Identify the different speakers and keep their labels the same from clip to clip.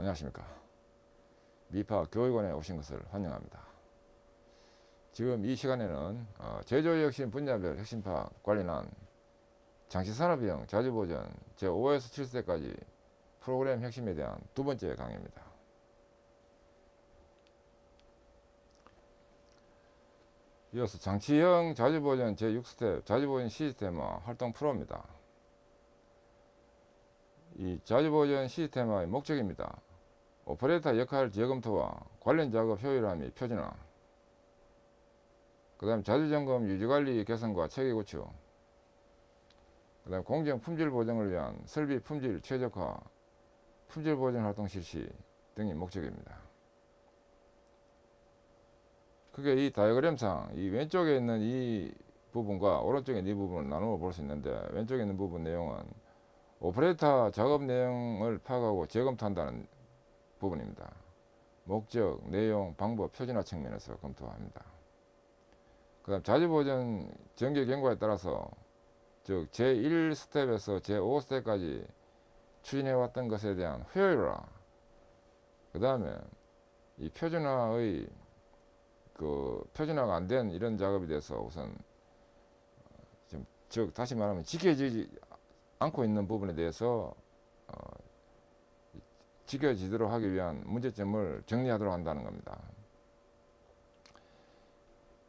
Speaker 1: 안녕하십니까. 미파 교육원에 오신 것을 환영합니다. 지금 이 시간에는 제조혁신 분야별 핵심 파악 관련한 장치산업형 자주보전 제5에서 7세까지 프로그램 핵심에 대한 두 번째 강의입니다. 이어서 장치형 자주보전 제6스텝 자주보전 시스템화 활동 프로입니다. 이 자주보전 시스템화의 목적입니다. 오퍼레이터 역할 재검토와 관련 작업 효율화 및 표준화, 그 다음 자주점검 유지관리 개선과 체계 구축, 그 다음 공정 품질 보정을 위한 설비 품질 최적화, 품질 보전 활동 실시 등이 목적입니다. 그게 이 다이어그램상 이 왼쪽에 있는 이 부분과 오른쪽에 있는 이 부분을 나누어 볼 수 있는데, 왼쪽에 있는 부분 내용은 오퍼레이터 작업 내용을 파악하고 재검토한다는 부분입니다. 목적, 내용, 방법, 표준화 측면에서 검토합니다. 그 다음 자주보전 전개 경과에 따라서 즉 제1스텝에서 제5스텝까지 추진해왔던 것에 대한 효율화, 그 다음에 이 표준화의 표준화가 안 된 이런 작업에 대해서 우선 즉 다시 말하면 지켜지지 않고 있는 부분에 대해서 지켜지도록 하기 위한 문제점을 정리하도록 한다는 겁니다.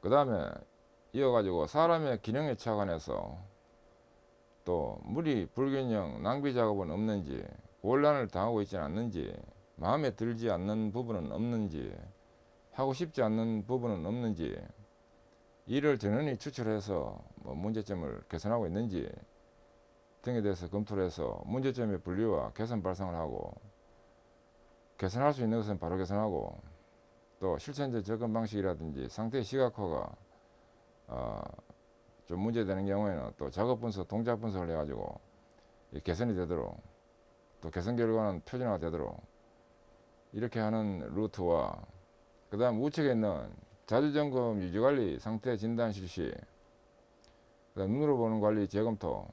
Speaker 1: 그 다음에 이어가지고 사람의 기능에 착안해서 또 무리, 불균형, 낭비 작업은 없는지, 곤란을 당하고 있지는 않는지, 마음에 들지 않는 부분은 없는지, 하고 싶지 않는 부분은 없는지, 이를 전원이 추출해서 문제점을 개선하고 있는지 등에 대해서 검토를 해서 문제점의 분류와 개선 발상을 하고, 개선할 수 있는 것은 바로 개선하고, 또 실천적 접근 방식이라든지 상태 시각화가 좀 문제되는 경우에는 또 작업 분석, 동작 분석을 해가지고 개선이 되도록, 또 개선 결과는 표준화가 되도록 이렇게 하는 루트와, 그 다음 우측에 있는 자주점검 유지관리 상태 진단 실시, 그 다음 눈으로 보는 관리 재검토,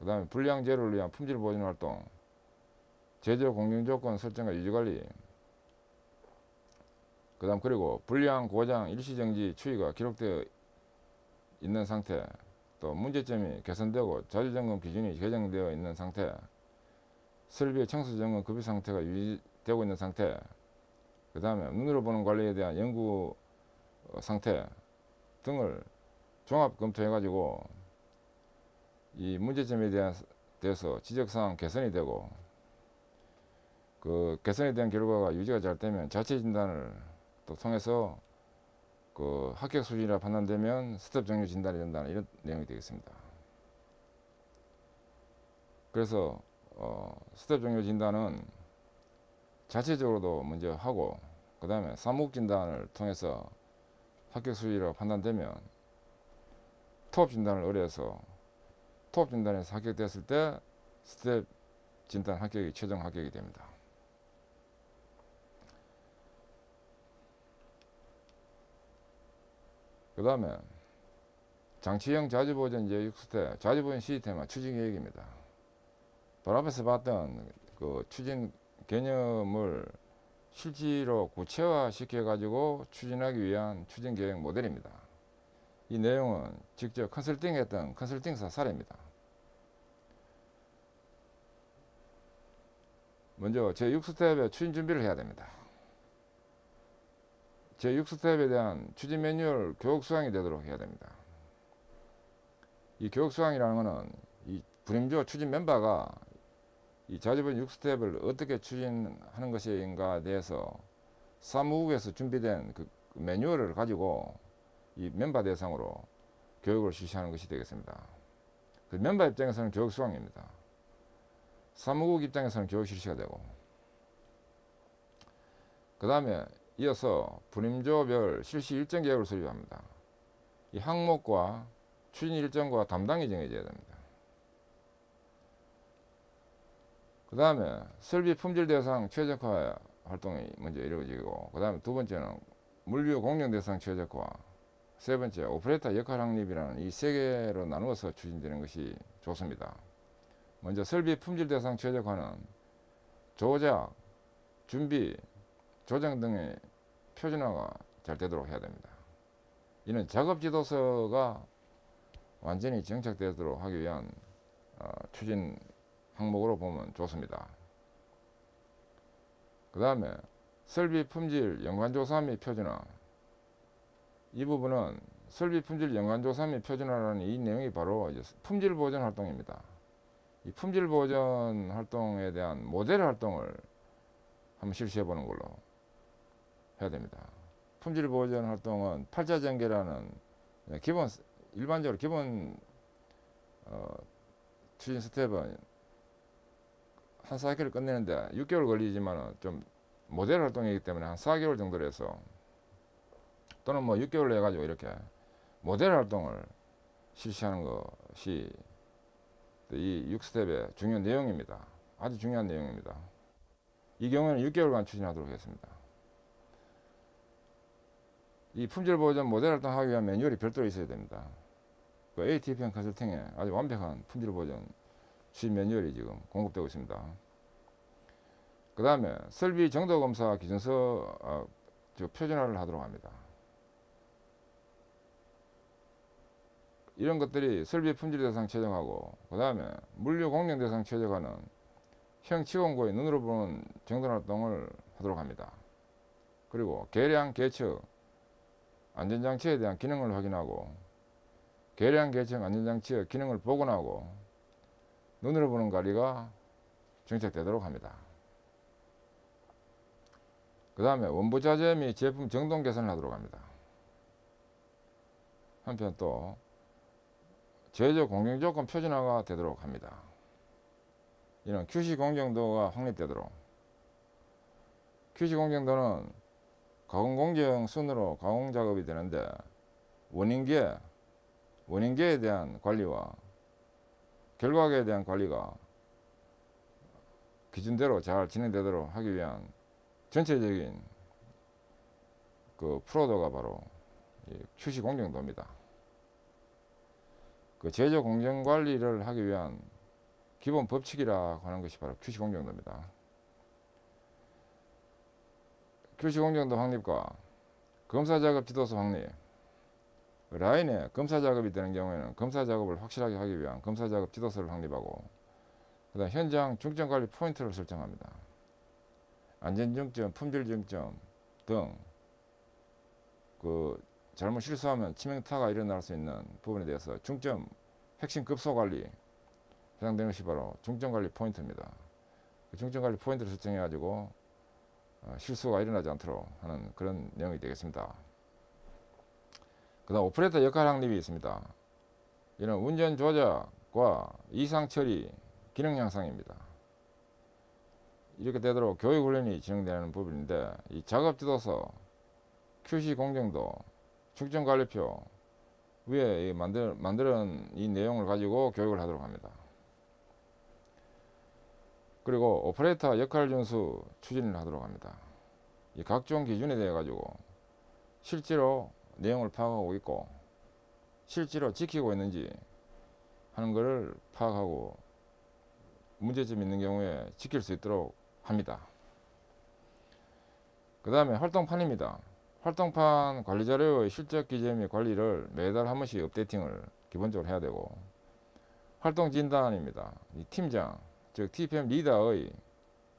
Speaker 1: 그 다음에 불량 제로를 위한 품질 보존 활동, 제조 공정 조건 설정과 유지관리, 그 다음 그리고 불량, 고장, 일시정지 추이가 기록되어 있는 상태, 또 문제점이 개선되고 자주점검 기준이 개정되어 있는 상태, 설비의 청소점검 급여 상태가 유지되고 있는 상태, 그 다음에 눈으로 보는 관리에 대한 연구 상태 등을 종합 검토해 가지고 이 문제점에 대해서 지적사항 개선이 되고, 그 개선에 대한 결과가 유지가 잘 되면 자체 진단을 또 통해서 그 합격 수준이라 판단되면 스텝 종료 진단이 된다는 이런 내용이 되겠습니다. 그래서 스텝 종료 진단은 자체적으로도 먼저 하고, 그 다음에 사무국 진단을 통해서 합격 수준이라고 판단되면 토업 진단을 의뢰해서 토업 진단에서 합격됐을 때 스텝 진단 합격이 최종 합격이 됩니다. 그 다음에 장치형 자주보전 제6스텝 자주보전 시스템화 추진 계획입니다. 바로 앞에서 봤던 그 추진 개념을 실제로 구체화 시켜 가지고 추진하기 위한 추진 계획 모델입니다. 이 내용은 직접 컨설팅했던 컨설팅사 사례입니다. 먼저 제6스텝의 추진 준비를 해야 됩니다. 제6스텝에 대한 추진 매뉴얼 교육 수강이 되도록 해야 됩니다. 이 교육 수강이라는 것은 이 분임조 추진 멤버가 이 자주보전 6스텝을 어떻게 추진하는 것인가에 대해서 사무국에서 준비된 그 매뉴얼을 가지고 이 멤버 대상으로 교육을 실시하는 것이 되겠습니다. 그 멤버 입장에서는 교육 수강입니다. 사무국 입장에서는 교육 실시가 되고, 그 다음에 이어서 분임조별 실시 일정 계획을 수립합니다. 이 항목과 추진 일정과 담당이 정해져야 됩니다. 그 다음에 설비 품질 대상 최적화 활동이 먼저 이루어지고, 그 다음에 두 번째는 물류 공정 대상 최적화, 세 번째 오퍼레이터 역할 확립이라는 이 세 개로 나누어서 추진되는 것이 좋습니다. 먼저 설비 품질 대상 최적화는 조작, 준비, 조정 등의 표준화가 잘 되도록 해야 됩니다. 이는 작업 지도서가 완전히 정착되도록 하기 위한 추진 항목으로 보면 좋습니다. 그 다음에 설비 품질 연관조사 및 표준화. 이 부분은 설비 품질 연관조사 및 표준화라는 이 내용이 바로 이제 품질 보전 활동입니다. 이 품질 보전 활동에 대한 모델 활동을 한번 실시해 보는 걸로 해야 됩니다. 품질 보전 활동은 팔자전개라는 기본, 일반적으로 기본 추진 스텝은 한 사이클을 끝내는데 6개월 걸리지만 좀 모델 활동이기 때문에 한 4개월 정도로 해서, 또는 뭐 6개월로 해가지고 이렇게 모델 활동을 실시하는 것이 이 6스텝의 중요한 내용입니다. 아주 중요한 내용입니다. 이 경우에는 6개월간 추진하도록 하겠습니다. 이 품질 보전 모델 활동하기 위한 매뉴얼이 별도로 있어야 됩니다. 그 ATPM 컨설팅에 아주 완벽한 품질 보전 추진 매뉴얼이 지금 공급되고 있습니다. 그 다음에 설비 정도 검사 기준서 표준화를 하도록 합니다. 이런 것들이 설비 품질 대상 최적화하고, 그 다음에 물류 공정 대상 최적화는 형 시공고의 눈으로 보는 정돈 활동을 하도록 합니다. 그리고 계량 계측 안전장치에 대한 기능을 확인하고, 계량 계측 안전장치의 기능을 복원하고 눈으로 보는 관리가 정착되도록 합니다. 그 다음에 원부 자재 및 제품 정돈 개선을 하도록 합니다. 한편 또 제조 공정 조건 표준화가 되도록 합니다. 이런 QC 공정도가 확립되도록. QC 공정도는 가공 공정 순으로 가공 작업이 되는데, 원인계에 대한 관리와 결과계에 대한 관리가 기준대로 잘 진행되도록 하기 위한 전체적인 그 프로도가 바로 QC 공정도입니다. 그 제조 공정 관리를 하기 위한 기본 법칙이라고 하는 것이 바로 QC 공정도입니다. QC 공정도 확립과 검사 작업 지도서 확립. 라인에 검사 작업이 되는 경우에는 검사 작업을 확실하게 하기 위한 검사 작업 지도서를 확립하고, 그다음 현장 중점 관리 포인트를 설정합니다. 안전 중점, 품질 중점 등 그 잘못 실수하면 치명타가 일어날 수 있는 부분에 대해서 중점 핵심 급소 관리 해당되는 것이 바로 중점 관리 포인트입니다. 그 중점 관리 포인트를 설정해 가지고 실수가 일어나지 않도록 하는 그런 내용이 되겠습니다. 그 다음 오퍼레이터 역할 확립이 있습니다. 이는 운전 조작과 이상 처리 기능 향상입니다. 이렇게 되도록 교육 훈련이 진행되는 부분인데, 이 작업 지도서, QC 공정도, 측정 관리표 위에 만드는 이 내용을 가지고 교육을 하도록 합니다. 그리고 오퍼레이터 역할 준수 추진을 하도록 합니다. 이 각종 기준에 대해 가지고 실제로 내용을 파악하고 있고 실제로 지키고 있는지 하는 것을 파악하고 문제점이 있는 경우에 지킬 수 있도록 합니다. 그 다음에 활동판입니다. 활동판 관리자료의 실적 기재 및 관리를 매달 한 번씩 업데이팅을 기본적으로 해야 되고, 활동진단입니다. 이 팀장, 즉 TPM 리더의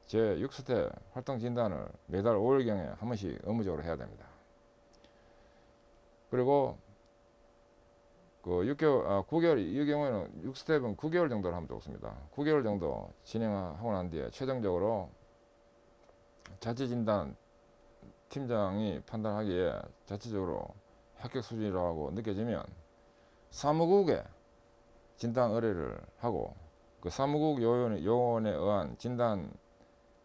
Speaker 1: 제6스텝 활동진단을 매달 5일경에 한 번씩 의무적으로 해야 됩니다. 그리고 그 9개월, 이 경우에는 6스텝은 9개월 정도를 하면 좋습니다. 9개월 정도 진행하고 난 뒤에 최종적으로 자체진단 팀장이 판단하기에 자체적으로 합격 수준이라고 느껴지면 사무국에 진단 의뢰를 하고, 그 사무국 요원에 의한 진단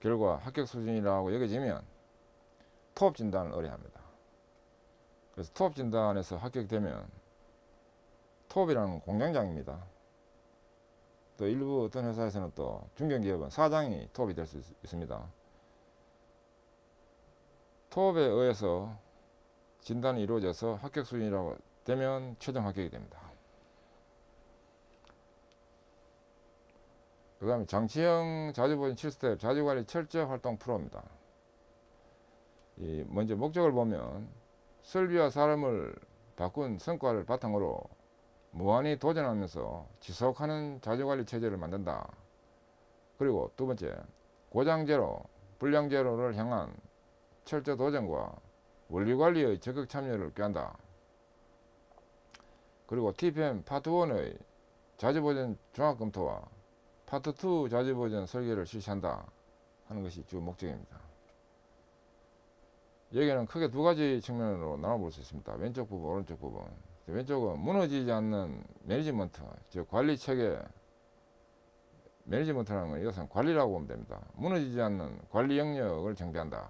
Speaker 1: 결과 합격 수준이라고 여겨지면 토업 진단을 의뢰합니다. 그래서 토업 진단에서 합격되면, 토업이라는 공장장입니다. 또 일부 어떤 회사에서는 또 중견기업은 사장이 토업이 될 수 있습니다. 토업에 의해서 진단이 이루어져서 합격 수준이라고 되면 최종 합격이 됩니다. 그 다음에 장치형 자주보전 7스텝 자주관리 철저 활동 프로입니다. 먼저 목적을 보면 설비와 사람을 바꾼 성과를 바탕으로 무한히 도전하면서 지속하는 자주관리 체제를 만든다. 그리고 두 번째, 고장제로, 불량제로를 향한 철저 도전과 원리관리의 적극 참여를 꾀한다. 그리고 TPM 파트 1의 자주보전 종합검토와 파트 2 자주보전 설계를 실시한다 하는 것이 주 목적입니다. 여기에는 크게 두 가지 측면으로 나눠볼 수 있습니다. 왼쪽 부분, 오른쪽 부분. 왼쪽은 무너지지 않는 매니지먼트, 즉 관리체계, 매니지먼트라는 건 이것은 관리라고 보면 됩니다. 무너지지 않는 관리 영역을 정비한다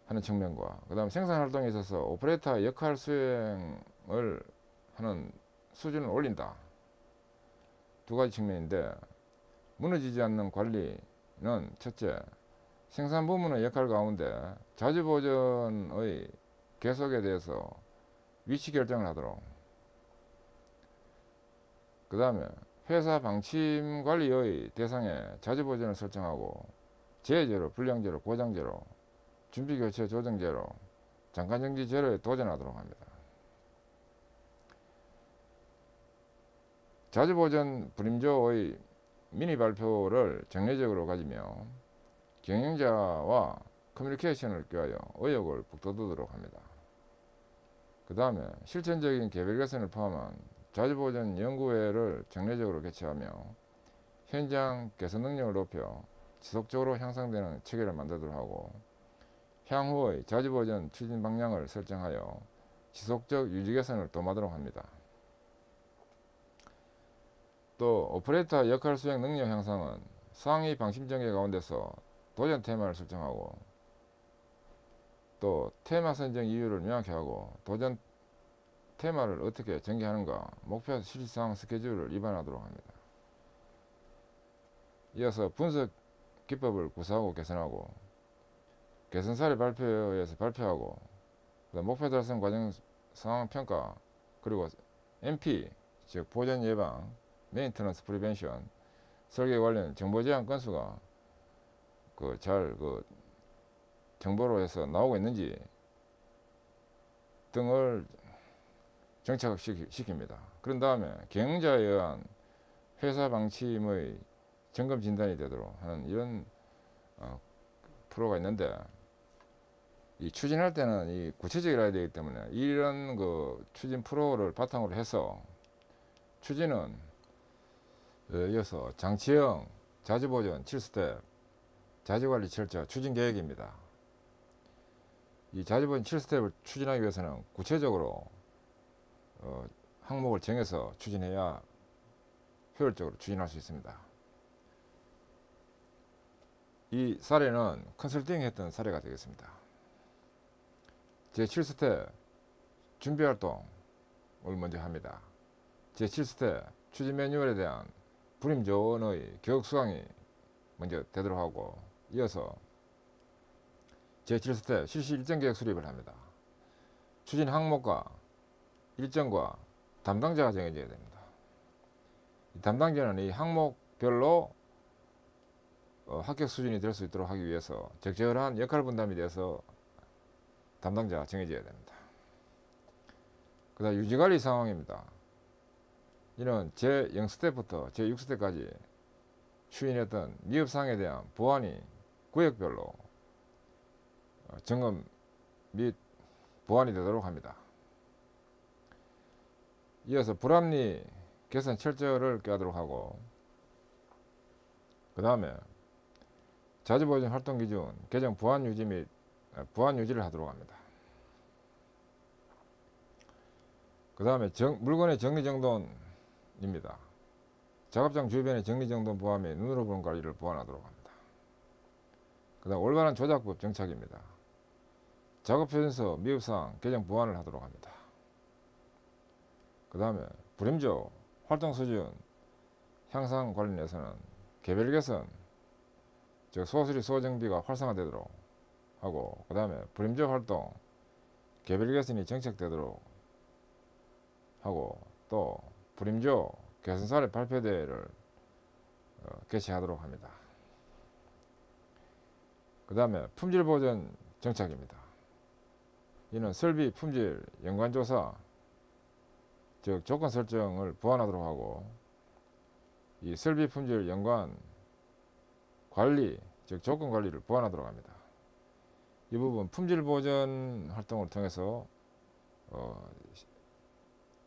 Speaker 1: 하는 측면과, 그 다음 생산활동에 있어서 오퍼레이터 역할 수행을 하는 수준을 올린다. 두 가지 측면인데, 무너지지 않는 관리는 첫째, 생산 부문의 역할 가운데 자주보전의 계속에 대해서 위치 결정을 하도록, 그 다음에 회사 방침 관리의 대상에 자주보전을 설정하고 재제로, 불량제로, 고장제로, 준비교체 조정제로, 잠깐정지 제로에 도전하도록 합니다. 자주보전 불임조의 미니 발표를 정례적으로 가지며 경영자와 커뮤니케이션을 꾀하여 의욕을 북돋우도록 합니다. 그 다음에 실천적인 개별 개선을 포함한 자주보전 연구회를 정례적으로 개최하며 현장 개선 능력을 높여 지속적으로 향상되는 체계를 만들도록 하고, 향후의 자주보전 추진 방향을 설정하여 지속적 유지 개선을 도모하도록 합니다. 또 오퍼레이터 역할 수행 능력 향상은 상위 방침 전개 가운데서 도전 테마를 설정하고, 또 테마 선정 이유를 명확히 하고 도전 테마를 어떻게 전개하는가, 목표 실시사항 스케줄을 입안하도록 합니다. 이어서 분석 기법을 구사하고 개선하고, 개선 사례 발표에서 발표하고, 목표 달성 과정 상황 평가, 그리고 MP 즉 보전 예방, 메인터넌스 프리벤션, 설계 관련 정보 제한 건수가 잘 정보로 해서 나오고 있는지 등을 정착시킵니다. 그런 다음에 경영자에 의한 회사 방침의 점검 진단이 되도록 하는 이런 프로가 있는데, 이 추진할 때는 이 구체적이라야 되기 때문에 이런 추진 프로를 바탕으로 해서 추진은 이어서 장치형 자주보전 7스텝 자주관리 철저 추진 계획입니다. 이 자주보전 7스텝을 추진하기 위해서는 구체적으로 항목을 정해서 추진해야 효율적으로 추진할 수 있습니다. 이 사례는 컨설팅 했던 사례가 되겠습니다. 제7스텝 준비활동을 먼저 합니다. 제7스텝 추진 매뉴얼에 대한 불임조언의 교육 수강이 먼저 되도록 하고, 이어서 제7스텝 실시 일정 계획 수립을 합니다. 추진 항목과 일정과 담당자가 정해져야 됩니다. 이 담당자는 이 항목별로 합격 수준이 될 수 있도록 하기 위해서 적절한 역할 분담이 돼서 담당자가 정해져야 됩니다. 그 다음 유지관리 상황입니다. 이는 제0스텝부터 제6스텝까지 추진했던 미흡사항에 대한 보완이 구역별로 점검 및 보완이 되도록 합니다. 이어서 불합리 개선 철저를 꾀하도록 하고, 그 다음에 자주보전 활동 기준 개정 보완 유지 및 보완 유지를 하도록 합니다. 그 다음에 물건의 정리정돈입니다. 작업장 주변의 정리정돈 보완 및 눈으로 보는 관리를 보완하도록 합니다. 그 다음 올바른 조작법 정착입니다. 작업표준서 미흡사항 개정 보완을 하도록 합니다. 그 다음에 불임조 활동 수준 향상 관련해서는 개별 개선, 즉 소수리 소정비가 활성화되도록 하고, 그 다음에 불임조 활동 개별 개선이 정착되도록 하고, 또 불임조 개선 사례 발표대회를 개최하도록 합니다. 그 다음에 품질 보전 정착입니다. 이는 설비 품질 연관조사, 즉 조건 설정을 보완하도록 하고, 이 설비 품질 연관 관리, 즉 조건 관리를 보완하도록 합니다. 이 부분 품질 보전 활동을 통해서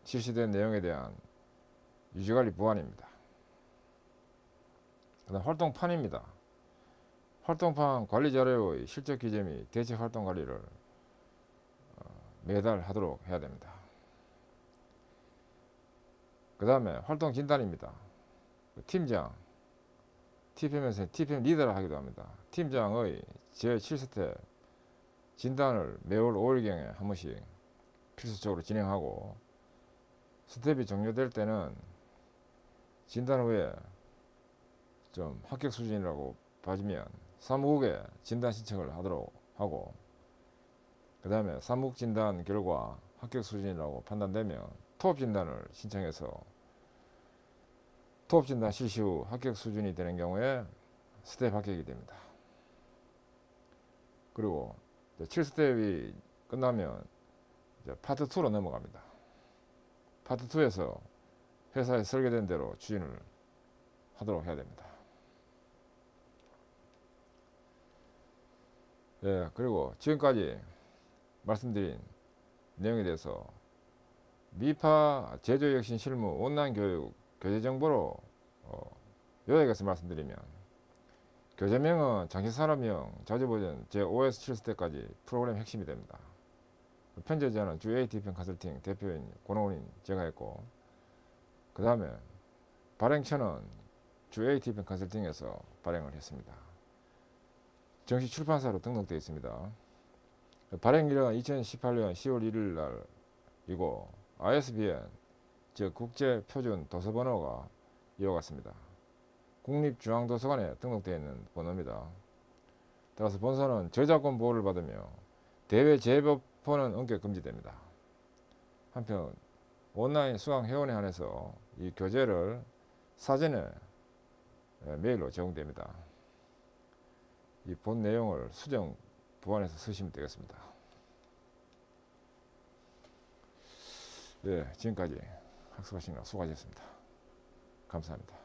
Speaker 1: 실시된 내용에 대한 유지관리 보완입니다. 그 다음 활동판입니다. 활동판 관리 자료의 실적 기재 및 대책 활동 관리를 매달 하도록 해야 됩니다. 그 다음에 활동 진단입니다. 팀장, TPM에서 TPM 리더를 하기도 합니다. 팀장의 제7스텝 진단을 매월 5일경에 한 번씩 필수적으로 진행하고, 스텝이 종료될 때는 진단 후에 좀 합격 수준이라고 봐지면 사무국에 진단 신청을 하도록 하고, 그 다음에 사무국 진단 결과 합격 수준이라고 판단되면 토업 진단을 신청해서 토업 진단 실시 후 합격 수준이 되는 경우에 스텝 합격이 됩니다. 그리고 7스텝이 끝나면 이제 파트 2로 넘어갑니다. 파트 2에서 회사에 설계된 대로 추진을 하도록 해야 됩니다. 예, 그리고 지금까지 말씀드린 내용에 대해서 미파 제조혁신 실무 온라인 교육 교재 정보로 요약해서 말씀드리면, 교재명은 장치산업용 자주보전 제5에서 7스텝까지 프로그램 핵심이 됩니다. 편제자는 주 ATPM 컨설팅 대표인 권호훈인 제가 했고, 그 다음에 발행처는 주 ATPM 컨설팅에서 발행을 했습니다. 정식 출판사로 등록되어 있습니다. 발행일은 2018년 10월 1일 날이고, ISBN 즉 국제표준 도서번호가 이와 같습니다. 국립중앙도서관에 등록되어 있는 번호입니다. 따라서 본서는 저작권 보호를 받으며 대외 재배포는 언격 금지됩니다. 한편 온라인 수강 회원에 한해서 이 교재를 사전에 메일로 제공됩니다. 이 본 내용을 수정 보완해서 쓰시면 되겠습니다. 네, 지금까지 학습하시느라 수고하셨습니다. 감사합니다.